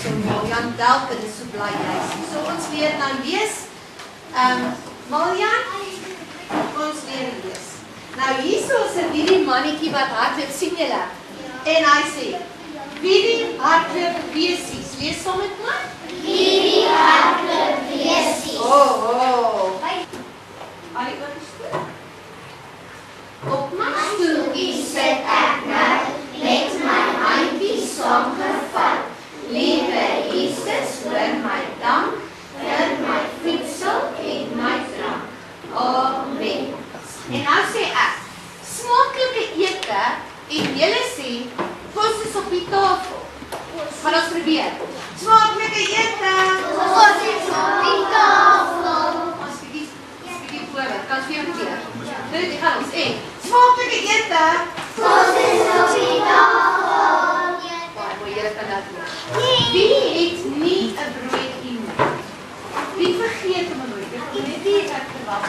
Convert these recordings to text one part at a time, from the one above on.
so Maljan, welke is so bly jy is. So ons leer nou lees. Maljan, ons leer lees. Nou hierso is 'n hierdie mannetjie wat hardloop, sien julle? En hy sê, hierdie hardloop besies. Lees saam met my. Hierdie hardloop besies. Al die oortjies goed? Op my stoeltjie sit ek nou, met my handjies saamgevat. Liewe Jesus, hoor my dank, vir my voedsel en my drank. Amen. En nou sê ek, smaaklike ete, en julle sê, kos is op die tafel. Maar ons probeer. Smaaklike ete. Kos is op die tafel. Ons bietjie vooruit. Kan ons weer probeer? Dit gaan ons. En smaaklike ete. Kos is op die tafel. Baie mooi, julle kan dat doen. Wie het nie 'n broodjie nie? Wie vergeet hom nooit? Ek weet nie ek verwag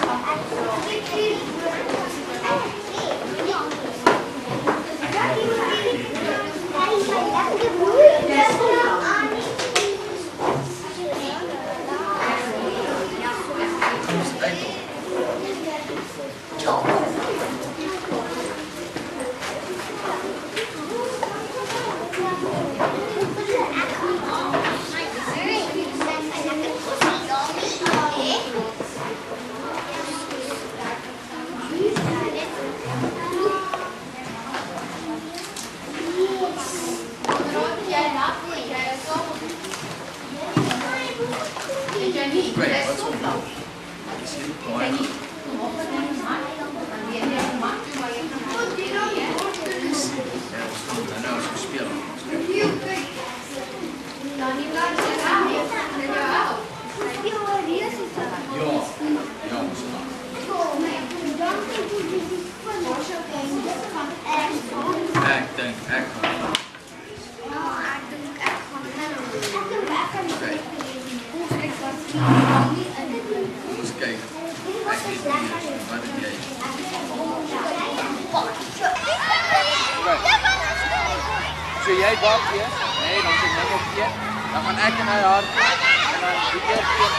So jy wag hier, nee, dan sê ek op hier, dan gaan ek en hy hardloop, en dan die keer terug,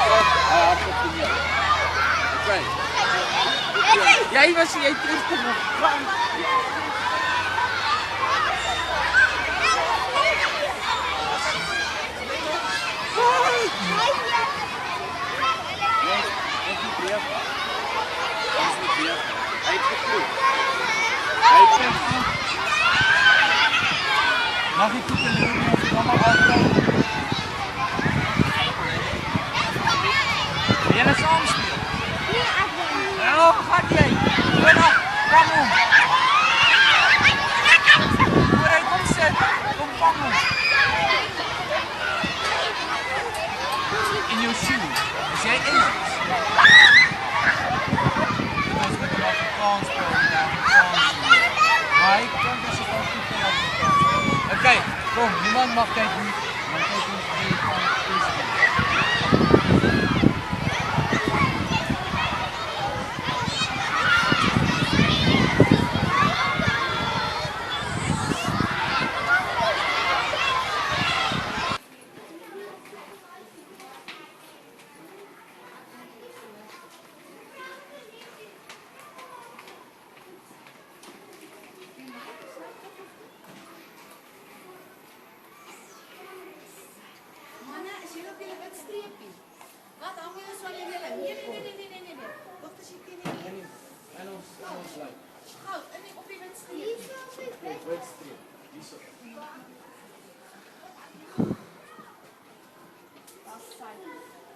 hy hardloop vir jou. Okay. Jy was jy tref te nog krank. Mag ik goed de allemaal afkomen? Jullie samen spelen? Ja, gaat jij? Kom op, kom om. Hoe hij komt zitten, kom vang hem. In jouw shoe, is jij in het? Dat is met een Afrikaans spelen, maar ik denk dat ze wel goed kunnen Afrikaans. Oké, kom, niemand mag kijken nu. Maar kijk ons weer van het eerste. Wat hou jy so aan julle? Nee. Dogter sê nee. En ons lyn. Gou, op die witstreep. Witstreep. Hierso. Pas sy.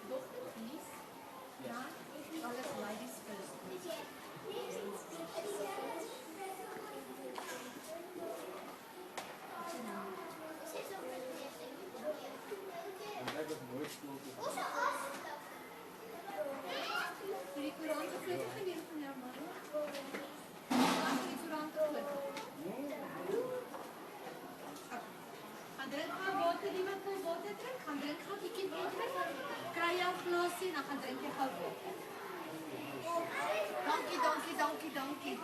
Dogter please. Ja, alles ladies first. Ek het nooit skool toe. Die koerant het net geleer van jou man. Gaan die koerant oop. Gaan drink gou water, iemand wil water drink? Gaan drink gou 'n bietjie water. Kry jou glasie, dan gaan drink jy gou water. Dankie.